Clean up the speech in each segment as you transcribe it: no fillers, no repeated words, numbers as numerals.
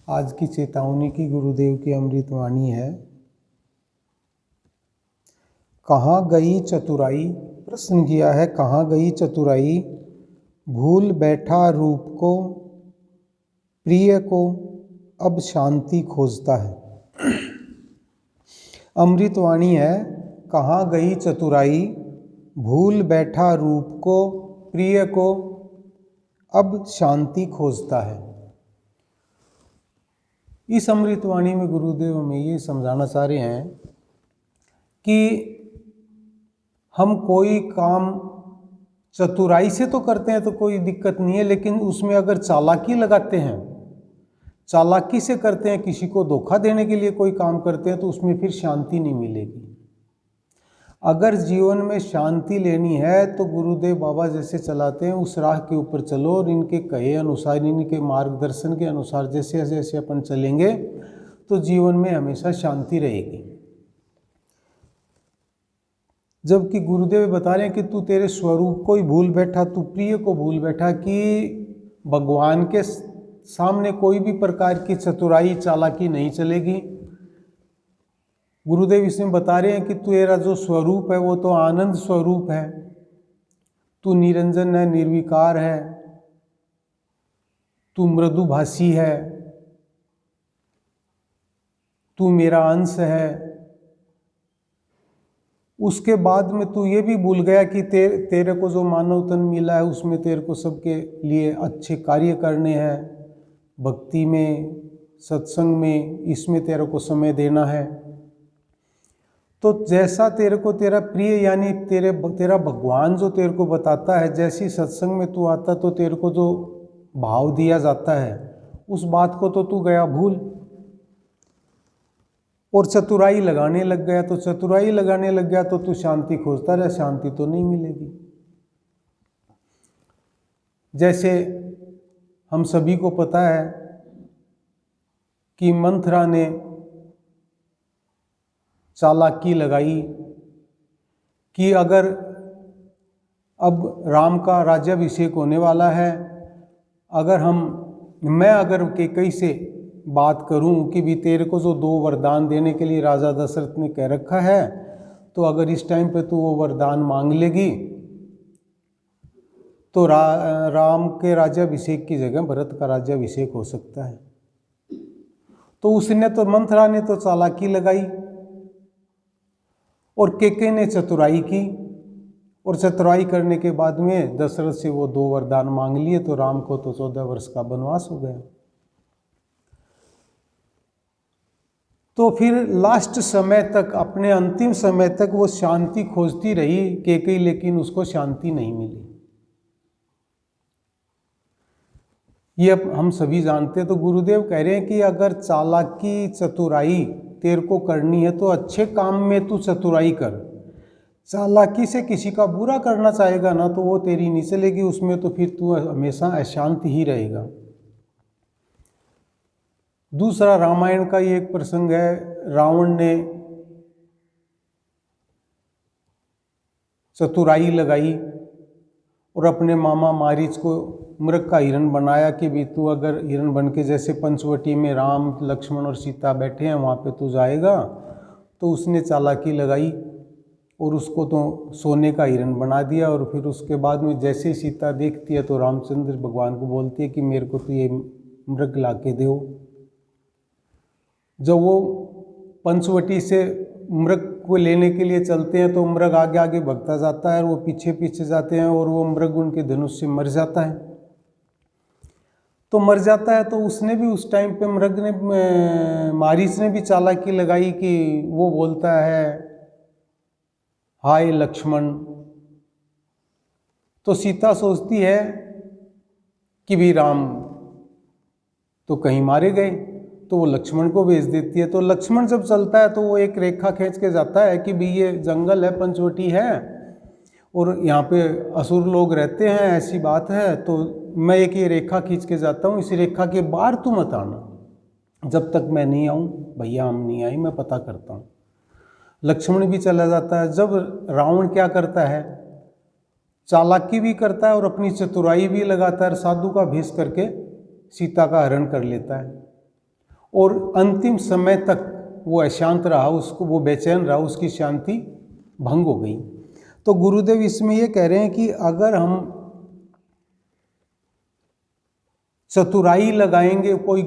आज की चेतावनी की गुरुदेव की अमृतवाणी है। कहाँ गई चतुराई, प्रश्न किया है, कहाँ गई चतुराई, भूल बैठा रूप को, प्रिय को अब शांति खोजता है। अमृतवाणी है, कहाँ गई चतुराई, भूल बैठा रूप को, प्रिय को अब शांति खोजता है। इस अमृतवाणी में गुरुदेव हमें ये समझाना चाह रहे हैं कि हम कोई काम चतुराई से तो करते हैं तो कोई दिक्कत नहीं है, लेकिन उसमें अगर चालाकी लगाते हैं, चालाकी से करते हैं, किसी को धोखा देने के लिए कोई काम करते हैं तो उसमें फिर शांति नहीं मिलेगी। अगर जीवन में शांति लेनी है तो गुरुदेव बाबा जैसे चलाते हैं उस राह के ऊपर चलो और इनके कहे अनुसार, इनके मार्गदर्शन के अनुसार जैसे जैसे अपन चलेंगे तो जीवन में हमेशा शांति रहेगी। जबकि गुरुदेव बता रहे हैं कि तू तेरे स्वरूप को ही भूल बैठा, तू प्रिय को भूल बैठा, कि भगवान के सामने कोई भी प्रकार की चतुराई चालाकी नहीं चलेगी। गुरुदेव इसमें बता रहे हैं कि तेरा जो स्वरूप है वो तो आनंद स्वरूप है, तू निरंजन है, निर्विकार है, तू मृदुभाषी है, तू मेरा अंश है। उसके बाद में तू ये भी भूल गया कि तेरे को जो मानव तन मिला है उसमें तेरे को सबके लिए अच्छे कार्य करने हैं, भक्ति में, सत्संग में, इसमें तेरे को समय देना है। तो जैसा तेरे को तेरा प्रिय यानी तेरा भगवान जो तेरे को बताता है, जैसी सत्संग में तू आता तो तेरे को जो भाव दिया जाता है उस बात को तो तू गया भूल और चतुराई लगाने लग गया। तो चतुराई लगाने लग गया तो तू शांति खोजता रहे, शांति तो नहीं मिलेगी। जैसे हम सभी को पता है कि मंथरा ने चालाकी लगाई कि अगर अब राम का राज्याभिषेक होने वाला है, अगर मैं अगर कैकेयी से बात करूं कि भी तेरे को जो 2 वरदान देने के लिए राजा दशरथ ने कह रखा है, तो अगर इस टाइम पे तू वो वरदान मांग लेगी तो राम के राज्याभिषेक की जगह भरत का राज्याभिषेक हो सकता है। तो उसने तो, मंथरा ने तो चालाकी लगाई और कैकेयी ने चतुराई की, और चतुराई करने के बाद में दशरथ से वो 2 वरदान मांग लिए तो राम को तो 14 वर्ष का वनवास हो गया। तो फिर लास्ट समय तक, अपने अंतिम समय तक वो शांति खोजती रही कैकेयी, लेकिन उसको शांति नहीं मिली। ये हम सभी जानते हैं। तो गुरुदेव कह रहे हैं कि अगर चालाकी चतुराई तेरे को करनी है तो अच्छे काम में तू चतुराई कर। चालाकी से किसी का बुरा करना चाहेगा ना तो वो तेरी नहीं चलेगी, उसमें तो फिर तू हमेशा अशांत ही रहेगा। दूसरा, रामायण का ये एक प्रसंग है, रावण ने चतुराई लगाई और अपने मामा मारीच को मृग का हिरण बनाया कि भी तू अगर हिरण बन के, जैसे पंचवटी में राम, लक्ष्मण और सीता बैठे हैं वहाँ पे तू जाएगा, तो उसने चालाकी लगाई और उसको तो सोने का हिरण बना दिया। और फिर उसके बाद में जैसे सीता देखती है तो रामचंद्र भगवान को बोलती है कि मेरे को तो ये मृग ला के दो। जब वो पंचवटी से मृग को लेने के लिए चलते हैं तो मृग आगे आगे भगता जाता है और वो पीछे पीछे जाते हैं और वो मृग उनके धनुष से मर जाता है। तो मर जाता है तो उसने भी उस टाइम पे, मृग ने, मारीच ने भी चालाकी लगाई कि वो बोलता है हाय लक्ष्मण। तो सीता सोचती है कि भी राम तो कहीं मारे गए, तो वो लक्ष्मण को भेज देती है। तो लक्ष्मण जब चलता है तो वो एक रेखा खींच के जाता है कि भी ये जंगल है, पंचवटी है और यहाँ पे असुर लोग रहते हैं, ऐसी बात है, तो मैं एक ये रेखा खींच के जाता हूँ, इस रेखा के बाहर तू मत आना, जब तक मैं नहीं आऊँ, भैया हम नहीं आई, मैं पता करता हूँ। लक्ष्मण भी चला जाता है। जब रावण क्या करता है, चालाकी भी करता है और अपनी चतुराई भी लगाता है, साधु का भेष करके सीता का हरण कर लेता है। और अंतिम समय तक वो अशांत रहा, उसको वो बेचैन रहा, उसकी शांति भंग हो गई। तो गुरुदेव इसमें ये कह रहे हैं कि अगर हम चतुराई लगाएंगे, कोई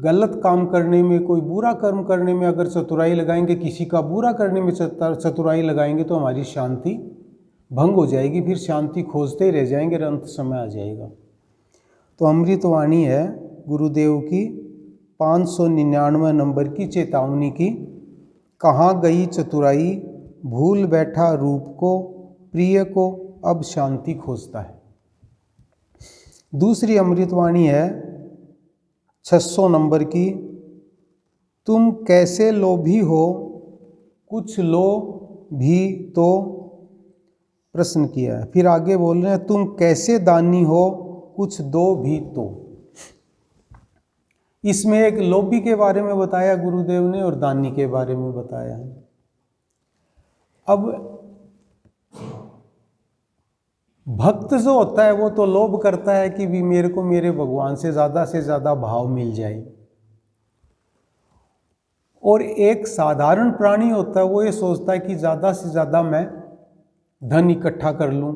गलत काम करने में, कोई बुरा कर्म करने में अगर चतुराई लगाएंगे, किसी का बुरा करने में चतुराई लगाएंगे, तो हमारी शांति भंग हो जाएगी, फिर शांति खोजते ही रह जाएंगे और अंत समय आ जाएगा। तो अमृतवाणी है गुरुदेव की 599 नंबर की चेतावनी की, कहाँ गई चतुराई, भूल बैठा रूप को, प्रिय को अब शांति खोजता है। दूसरी अमृतवाणी है 600 नंबर की, तुम कैसे लोभी हो, कुछ लो भी तो, प्रश्न किया है। फिर आगे बोल रहे हैं, तुम कैसे दानी हो, कुछ दो भी तो। इसमें एक लोभी के बारे में बताया गुरुदेव ने और दानी के बारे में बताया है। अब भक्त जो होता है वो तो लोभ करता है कि भी मेरे को मेरे भगवान से ज़्यादा भाव मिल जाए, और एक साधारण प्राणी होता है वो ये सोचता है कि ज़्यादा से ज़्यादा मैं धन इकट्ठा कर लूँ,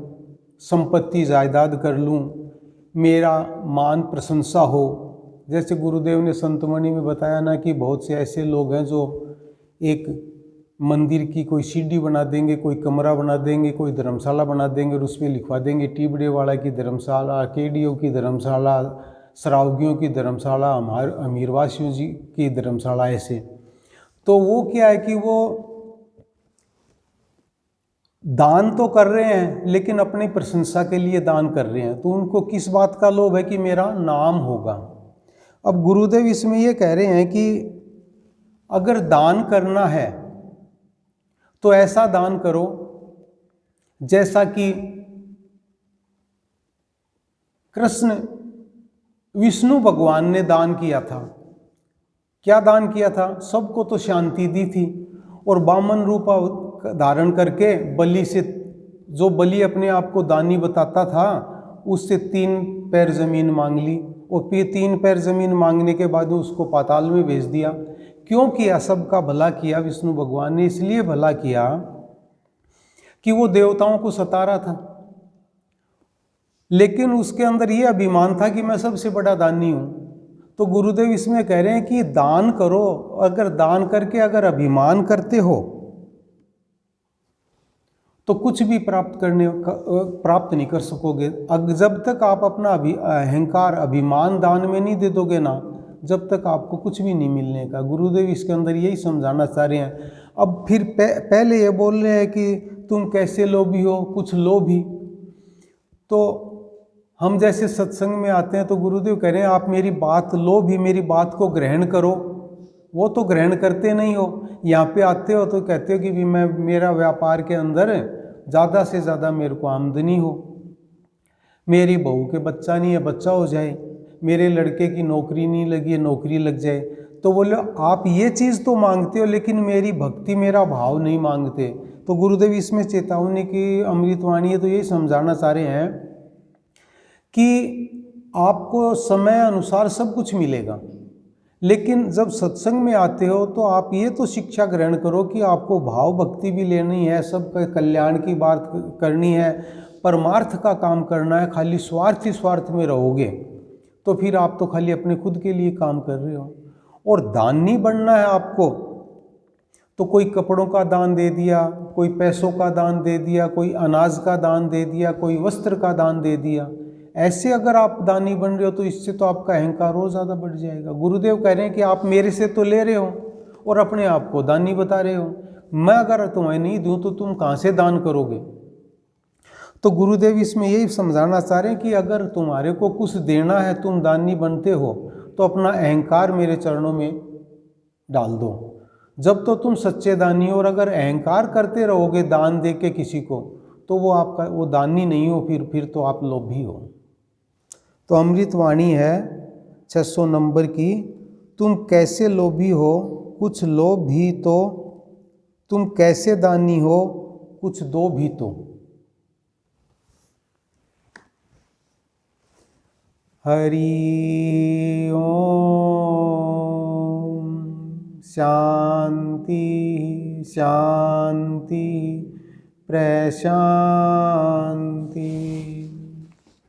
संपत्ति जायदाद कर लूँ, मेरा मान प्रशंसा हो। जैसे गुरुदेव ने संतमणि में बताया ना कि बहुत से ऐसे लोग हैं जो एक मंदिर की कोई सीढ़ी बना देंगे, कोई कमरा बना देंगे, कोई धर्मशाला बना देंगे और उस पर लिखवा देंगे टिबड़े वाला की धर्मशाला, केडियों की धर्मशाला, श्रावगियों की धर्मशाला, हमारे अमीरवासियों जी की धर्मशाला। ऐसे तो वो क्या है कि वो दान तो कर रहे हैं लेकिन अपनी प्रशंसा के लिए दान कर रहे हैं। तो उनको किस बात का लोभ है कि मेरा नाम होगा। अब गुरुदेव इसमें ये कह रहे हैं कि अगर दान करना है तो ऐसा दान करो जैसा कि कृष्ण विष्णु भगवान ने दान किया था। क्या दान किया था? सबको तो शांति दी थी, और वामन रूप धारण करके बलि से, जो बलि अपने आप को दानी बताता था, उससे 3 पैर जमीन मांग ली, और फिर 3 पैर जमीन मांगने के बाद उसको पाताल में भेज दिया। क्यों किया? सबका भला किया विष्णु भगवान ने। इसलिए भला किया कि वो देवताओं को सता रहा था, लेकिन उसके अंदर ये अभिमान था कि मैं सबसे बड़ा दानी हूं। तो गुरुदेव इसमें कह रहे हैं कि दान करो, अगर दान करके अगर अभिमान करते हो तो कुछ भी प्राप्त नहीं कर सकोगे। जब तक आप अपना अहंकार अभिमान दान में नहीं दे दोगे ना, जब तक आपको कुछ भी नहीं मिलने का। गुरुदेव इसके अंदर यही समझाना चाह रहे हैं। अब फिर पहले ये बोल रहे हैं कि तुम कैसे लोभी हो, कुछ लो भी। तो हम जैसे सत्संग में आते हैं तो गुरुदेव कह रहे हैं आप मेरी बात लो भी, मेरी बात को ग्रहण करो। वो तो ग्रहण करते नहीं हो। यहाँ पे आते हो तो कहते हो कि भी मैं, मेरा व्यापार के अंदर ज़्यादा से ज़्यादा मेरे को आमदनी हो, मेरी बहू के बच्चा नहीं है, बच्चा हो जाए, मेरे लड़के की नौकरी नहीं लगी है, नौकरी लग जाए। तो बोले आप ये चीज़ तो मांगते हो लेकिन मेरी भक्ति, मेरा भाव नहीं मांगते। तो गुरुदेव इसमें चेतावनी की अमृतवाणी है, तो यही समझाना चाह रहे हैं कि आपको समय अनुसार सब कुछ मिलेगा, लेकिन जब सत्संग में आते हो तो आप ये तो शिक्षा ग्रहण करो कि आपको भाव भक्ति भी लेनी है, सबके कल्याण की बात करनी है, परमार्थ का काम करना है। खाली स्वार्थ ही स्वार्थ में रहोगे तो फिर आप तो खाली अपने खुद के लिए काम कर रहे हो। और दानी बनना है आपको तो कोई कपड़ों का दान दे दिया, कोई पैसों का दान दे दिया, कोई अनाज का दान दे दिया, कोई वस्त्र का दान दे दिया। ऐसे अगर आप दानी बन रहे हो तो इससे तो आपका अहंकार और ज़्यादा बढ़ जाएगा। गुरुदेव कह रहे हैं कि आप मेरे से तो ले रहे हो और अपने आप को दानी बता रहे हो। मैं अगर तुम्हें नहीं दूं तो तुम कहाँ से दान करोगे? तो गुरुदेव इसमें यही समझाना चाह रहे हैं कि अगर तुम्हारे को कुछ देना है, तुम दानी बनते हो, तो अपना अहंकार मेरे चरणों में डाल दो। जब तो तुम सच्चे दानी हो, और अगर अहंकार करते रहोगे दान दे के किसी को, तो वो आपका, वो दानी नहीं हो, फिर तो आप लोभी हो। तो अमृतवाणी है 600 नंबर की, तुम कैसे लोभी हो, कुछ लो भी तो, तुम कैसे दानी हो, कुछ दो भी तो। हरि ओम। शांति शांति प्रशांति।